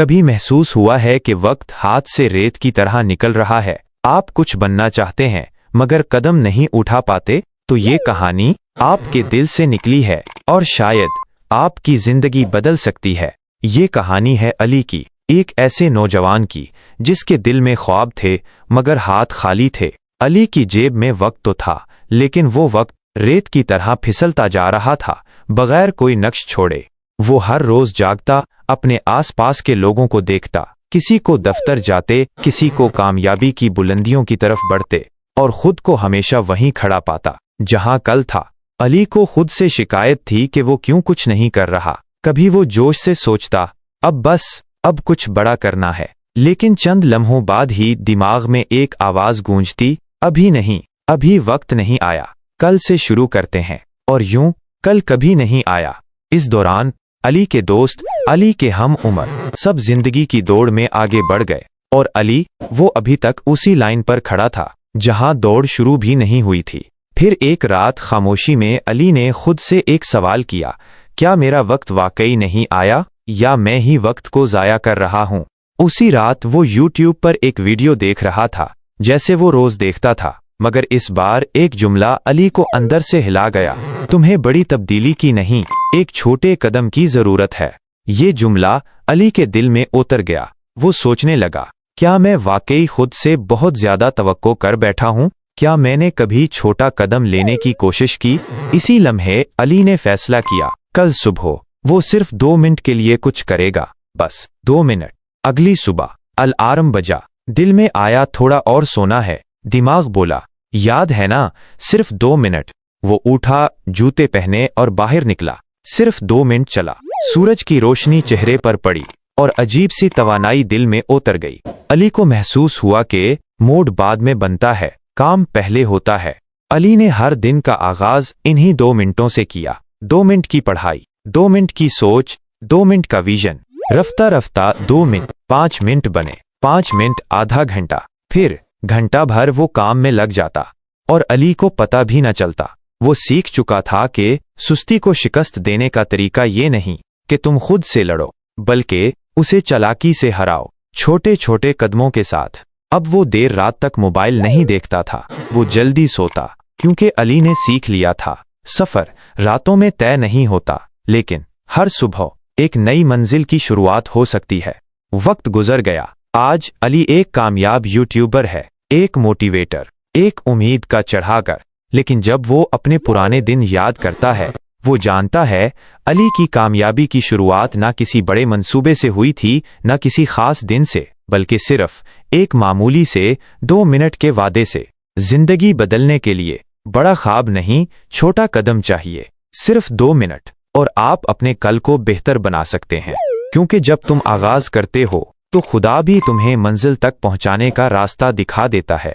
کبھی محسوس ہوا ہے کہ وقت ہاتھ سے ریت کی طرح نکل رہا ہے؟ آپ کچھ بننا چاہتے ہیں مگر قدم نہیں اٹھا پاتے؟ تو یہ کہانی آپ کے دل سے نکلی ہے اور شاید آپ کی زندگی بدل سکتی ہے۔ یہ کہانی ہے علی کی، ایک ایسے نوجوان کی جس کے دل میں خواب تھے مگر ہاتھ خالی تھے۔ علی کی جیب میں وقت تو تھا لیکن وہ وقت ریت کی طرح پھسلتا جا رہا تھا، بغیر کوئی نقش چھوڑے۔ وہ ہر روز جاگتا، اپنے آس پاس کے لوگوں کو دیکھتا، کسی کو دفتر جاتے، کسی کو کامیابی کی بلندیوں کی طرف بڑھتے، اور خود کو ہمیشہ وہیں کھڑا پاتا جہاں کل تھا۔ علی کو خود سے شکایت تھی کہ وہ کیوں کچھ نہیں کر رہا۔ کبھی وہ جوش سے سوچتا، اب کچھ بڑا کرنا ہے، لیکن چند لمحوں بعد ہی دماغ میں ایک آواز گونجتی، ابھی نہیں، ابھی وقت نہیں آیا، کل سے شروع کرتے ہیں۔ اور یوں کل کبھی نہیں آیا۔ اس دوران علی کے دوست، علی کے ہم عمر، سب زندگی کی دوڑ میں آگے بڑھ گئے، اور علی، وہ ابھی تک اسی لائن پر کھڑا تھا جہاں دوڑ شروع بھی نہیں ہوئی تھی۔ پھر ایک رات خاموشی میں علی نے خود سے ایک سوال کیا، کیا میرا وقت واقعی نہیں آیا یا میں ہی وقت کو ضائع کر رہا ہوں؟ اسی رات وہ یوٹیوب پر ایک ویڈیو دیکھ رہا تھا جیسے وہ روز دیکھتا تھا، مگر اس بار ایک جملہ علی کو اندر سے ہلا گیا، تمہیں بڑی تبدیلی کی نہیں، ایک چھوٹے قدم کی ضرورت ہے۔ یہ جملہ علی کے دل میں اتر گیا۔ وہ سوچنے لگا، کیا میں واقعی خود سے بہت زیادہ توقع کر بیٹھا ہوں؟ کیا میں نے کبھی چھوٹا قدم لینے کی کوشش کی؟ اسی لمحے علی نے فیصلہ کیا، کل صبح وہ صرف 2 منٹ کے لیے کچھ کرے گا، بس 2 منٹ۔ اگلی صبح الارم بجا، دل میں آیا تھوڑا اور سونا ہے، دماغ بولا یاد ہے نا، صرف 2 منٹ۔ وہ اٹھا، جوتے پہنے اور باہر نکلا۔ صرف 2 منٹ چلا، سورج کی روشنی چہرے پر پڑی اور عجیب سی توانائی دل میں اتر گئی۔ علی کو محسوس ہوا کہ موڈ بعد میں بنتا ہے، کام پہلے ہوتا ہے۔ علی نے ہر دن کا آغاز انہی 2 منٹوں سے کیا۔ 2 منٹ کی پڑھائی، 2 منٹ کی سوچ، 2 منٹ کا ویژن۔ رفتہ رفتہ 2 منٹ 5 منٹ بنے، 5 منٹ آدھا گھنٹہ، پھر گھنٹہ بھر وہ کام میں لگ جاتا، اور علی کو پتہ بھی نہ چلتا۔ وہ سیکھ چکا تھا کہ سستی کو شکست دینے کا طریقہ یہ نہیں کہ تم خود سے لڑو، بلکہ اسے چالاکی سے ہراؤ، چھوٹے چھوٹے قدموں کے ساتھ۔ اب وہ دیر رات تک موبائل نہیں دیکھتا تھا، وہ جلدی سوتا، کیونکہ علی نے سیکھ لیا تھا، سفر راتوں میں طے نہیں ہوتا، لیکن ہر صبح ایک نئی منزل کی شروعات ہو سکتی ہے۔ وقت گزر گیا۔ آج علی ایک کامیاب یوٹیوبر ہے، ایک موٹیویٹر، ایک امید کا چڑھا کر۔ لیکن جب وہ اپنے پرانے دن یاد کرتا ہے، وہ جانتا ہے علی کی کامیابی کی شروعات نہ کسی بڑے منصوبے سے ہوئی تھی، نہ کسی خاص دن سے، بلکہ صرف ایک معمولی سے 2 منٹ کے وعدے سے۔ زندگی بدلنے کے لیے بڑا خواب نہیں، چھوٹا قدم چاہیے، صرف 2 منٹ، اور آپ اپنے کل کو بہتر بنا سکتے ہیں، کیونکہ جب تم آغاز کرتے ہو تو خدا بھی تمہیں منزل تک پہنچانے کا راستہ دکھا دیتا ہے۔